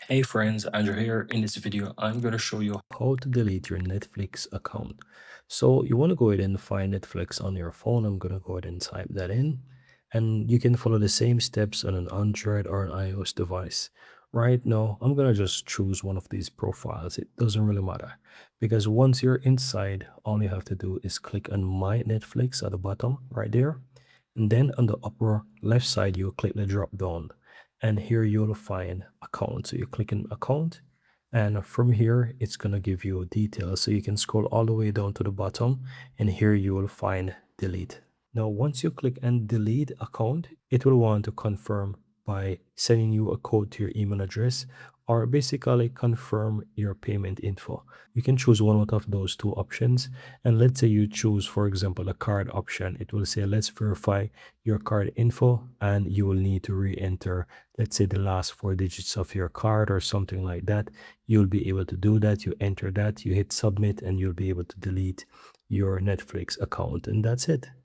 Hey friends, Andrew here. In this video, I'm going to show you how to delete your Netflix account. So you want to go ahead and find Netflix on your phone. I'm going to go ahead and type that in. And you can follow the same steps on an Android or an iOS device. Right now, I'm going to just choose one of these profiles. It doesn't really matter. Because once you're inside, all you have to do is click on My Netflix at the bottom right there. And then on the upper left side, you click the drop down and here you'll find account. So you click in account and from here it's going to give you details, so you can scroll all the way down to the bottom and here you will find delete. Now once you click and delete account, it will want to confirm by sending you a code to your email address or basically confirm your payment info. You can choose one out of those two options, and let's say you choose, for example, the card option. It will say let's verify your card info, and you will need to re-enter, let's say, the last four digits of your card or something like that. You'll be able to do that. You enter that, you hit submit, and you'll be able to delete your Netflix account, and that's it.